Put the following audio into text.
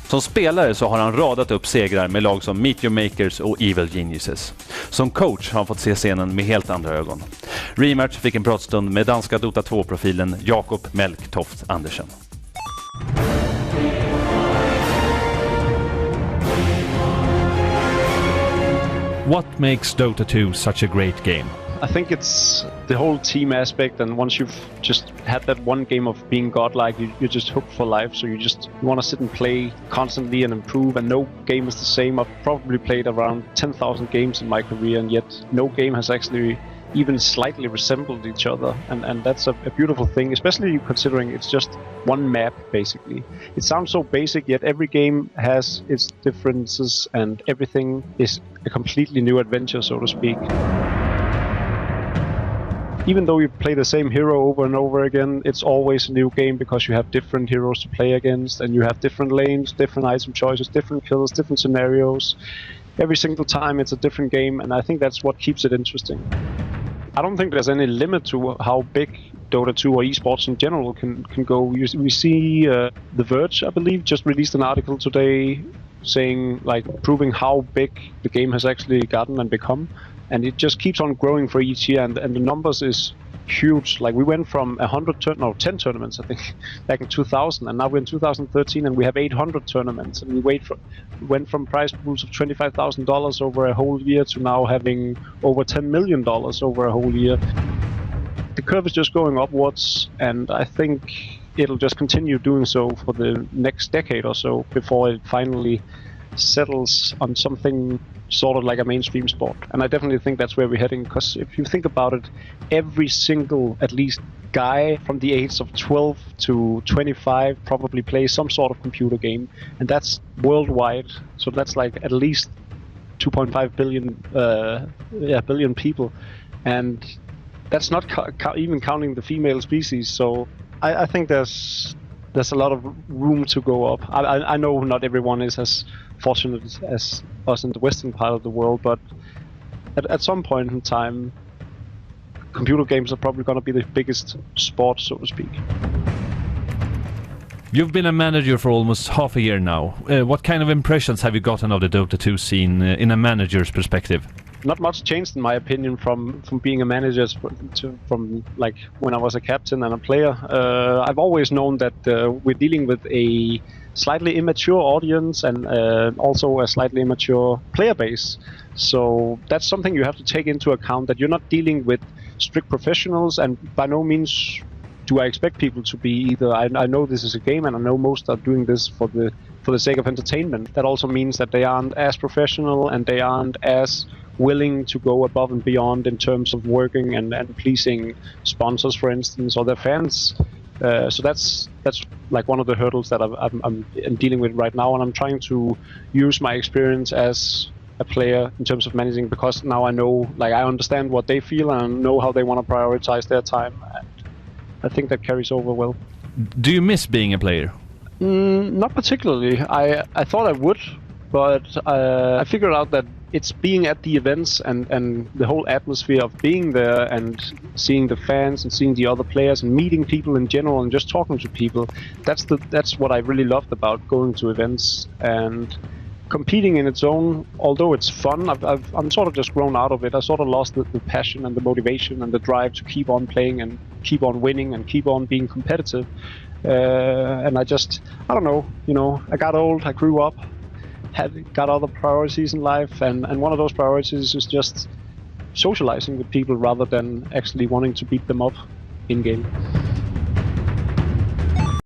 Som spelare så har han radat upp segrar med lag som Meet Your Makers och Evil Genuises. Som coach har han fått se scenen med helt andra ögon. Rematch fick en pratstund med danska Dota 2-profilen Jacob Maelk Toft-Andersen. What makes Dota 2 such a great game? I think it's the whole team aspect, and once you've just had that one game of being godlike, you're just hooked for life. So you want to sit and play constantly and improve, and no game is the same. I've probably played around 10,000 games in my career, and yet no game has actually even slightly resembled each other, and that's a beautiful thing, especially considering it's just one map basically. It sounds so basic, yet every game has its differences and everything is a completely new adventure, so to speak. Even though you play the same hero over and over again, it's always a new game because you have different heroes to play against, and you have different lanes, different item choices, different kills, different scenarios. Every single time it's a different game, and I think that's what keeps it interesting. I don't think there's any limit to how big Dota 2 or esports in general can go. We see The Verge, I believe, just released an article today saying, like, proving how big the game has actually gotten and become. And it just keeps on growing for each year, and the numbers is huge. Like, we went from 10 tournaments, I think, back in 2000, and now we're in 2013, and we have 800 tournaments. And we went from prize pools of $25,000 over a whole year to now having over $10 million over a whole year. The curve is just going upwards, and I think it'll just continue doing so for the next decade or so before it finally settles on something sort of like a mainstream sport. And I definitely think that's where we're heading, because if you think about it, every single, at least, guy from the age of 12 to 25 probably plays some sort of computer game, and that's worldwide. So that's like at least 2.5 billion people, and that's not even counting the female species. So I think there's a lot of room to go up. I know not everyone is as fortunate as us in the western part of the world, but at some point in time, computer games are probably going to be the biggest sport, so to speak. You've been a manager for almost half a year now. What kind of impressions have you gotten of the Dota 2 scene in a manager's perspective? Not much changed, in my opinion, from being a manager from like when I was a captain and a player. I've always known that we're dealing with a slightly immature audience and also a slightly immature player base. So that's something you have to take into account, that you're not dealing with strict professionals, and by no means do I expect people to be either. I know this is a game, and I know most are doing this for the sake of entertainment. That also means that they aren't as professional, and they aren't as willing to go above and beyond in terms of working and pleasing sponsors, for instance, or their fans. So that's like one of the hurdles that I'm dealing with right now, and I'm trying to use my experience as a player in terms of managing, because now I know, like, I understand what they feel and I know how they want to prioritize their time, and I think that carries over well. Do you miss being a player? Not particularly. I thought I would, but I figured out that it's being at the events and the whole atmosphere of being there and seeing the fans and seeing the other players and meeting people in general and just talking to people. That's what I really loved about going to events. And competing in its own, although it's fun, I'm sort of just grown out of it. I sort of lost the passion and the motivation and the drive to keep on playing and keep on winning and keep on being competitive. And I don't know, I got old, I grew up, got other priorities in life, and one of those priorities is just socializing with people rather than actually wanting to beat them up in game.